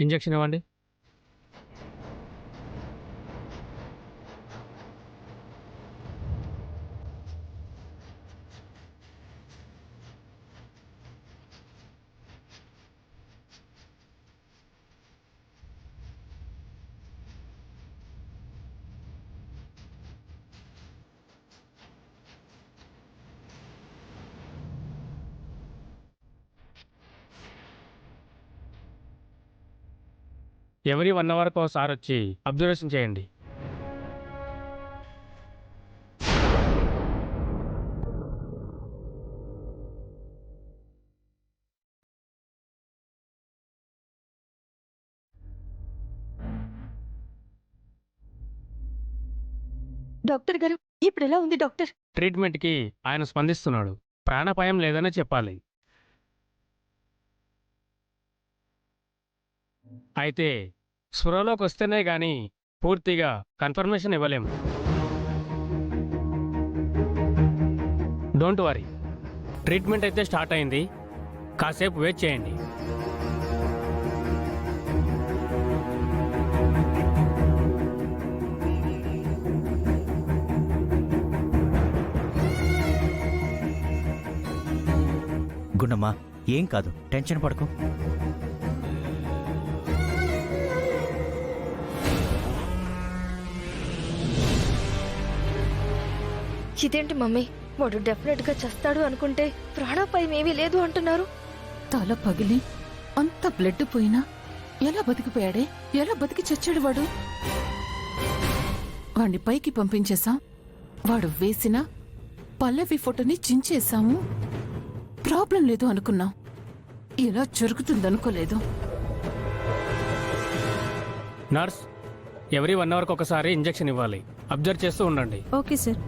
Injection ఇవ్వండి. Every 1 అవర్కి ఒకసారి వచ్చి అబ్జర్వేషన్ చేయండి. డాక్టర్ గారు, ఇప్పుడు ఎలా ఉంది డాక్టర్? ట్రీట్మెంట్కి ఆయన స్పందిస్తున్నాడు. ప్రాణాపాయం లేదని చెప్పాలి. అయితే స్పృహలోకి వస్తేనే కానీ పూర్తిగా కన్ఫర్మేషన్ ఇవ్వలేము. డోంట్ వరీ, ట్రీట్మెంట్ అయితే స్టార్ట్ అయింది. కాసేపు వెయిట్ చేయండి. గుండమ్మా, ఏం కాదు, టెన్షన్ పడకు. ఇదేంటి మమ్మీ, వాడు డెఫినెట్ గా చస్తాడు అనుకుంటే ప్రాణాపాయం ఏమీ లేదు అంటున్నారు. తల పగిలి అంత బ్లడ్ పోయినా ఎలా బతికిపోయాడే? ఎలా బతికి చచ్చాడు వాడు? వాణ్ణి పైకి పంపించేశాం. వాడు వేసిన పల్లవి ఫోటోని చించేశాము. ప్రాబ్లం లేదు అనుకున్నాం. ఇలా జరుగుతుందనుకోలేదు. నర్స్, ఎవరీ 1 అవర్కి ఒకసారి ఇంజెక్షన్ ఇవ్వాలి. అబ్జర్వ్ చేస్తూ ఉండండి. Okay sir.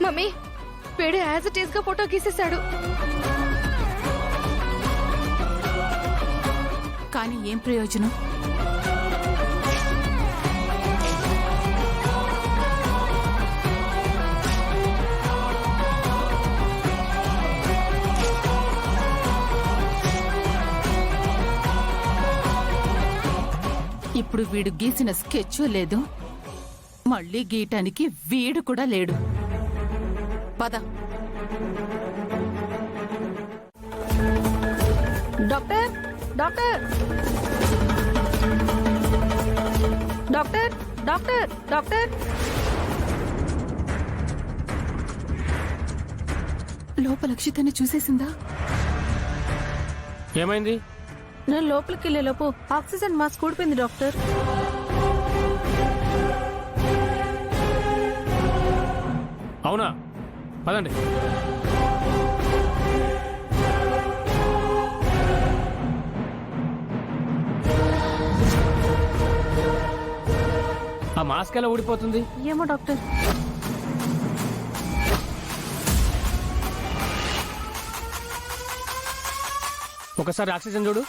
మమ్మీ, వీడు యాజ్ ఇట్ ఈస్ గా ఫోటో గీసేశాడు. కానీ ఏం ప్రయోజనం? ఇప్పుడు వీడు గీసిన స్కెచ్ లేదు, మళ్ళీ గీయటానికి వీడు కూడా లేడు. పద. Doctor, doctor, doctor, doctor, doctor. లోపల అక్షితని చూసేసిందా? ఏమైంది? నేను లోపలికి వెళ్ళే లోపు ఆక్సిజన్ మాస్క్ ఊడిపోయింది డాక్టర్. అవునా? పదండి. ఆ మాస్క్ ఎలా ఊడిపోతుంది? ఏమో డాక్టర్. ఒకసారి ఆక్సిజన్ చూడు.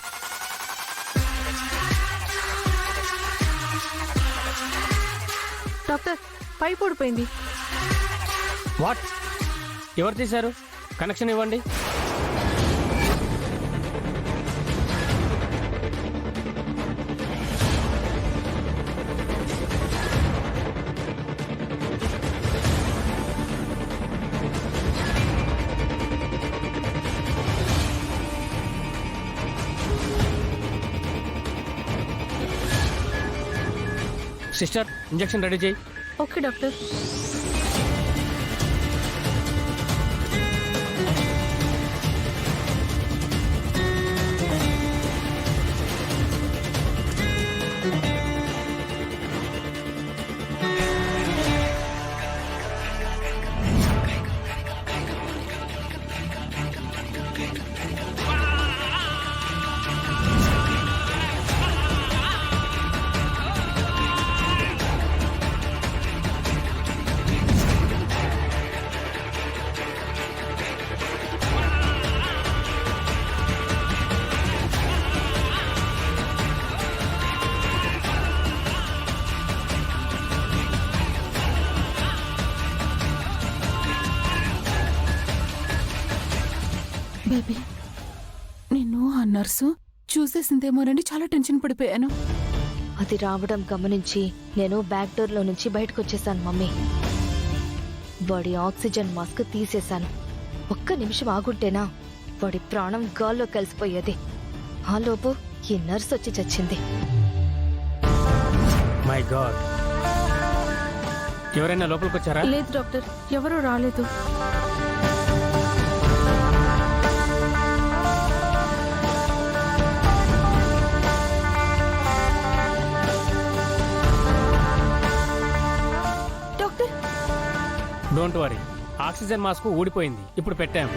డాక్టర్, పైప్ ఊడిపోయింది. వాట్? ఎవరు తీశారు? కనెక్షన్ ఇవ్వండి. సిస్టర్, ఇంజెక్షన్ రెడీ చేయి. Okay doctor. నర్సు చూసేసిందేమోనని చాలా టెన్షన్ పడిపోయాను. అది రావడం గమనించి నేను బ్యాక్ డోర్ లో నుంచి బయటకు వచ్చేసాను మమ్మీ. వాడి ఆక్సిజన్ మాస్క్ తీసేశాను. ఒక్క నిమిషం ఆగుంటేనా వాడి ప్రాణం గాల్లో కలిసిపోయేది. ఆలోపు ఈ నర్స్ వచ్చి చచ్చింది. మై గాడ్, ఎవరైనా లోపలికి వచ్చారా? లేదు డాక్టర్, ఎవరూ రాలేదు. Doctor, don't worry, oxygen mask ఊడిపోయింది, ఇప్పుడు పెట్టాము.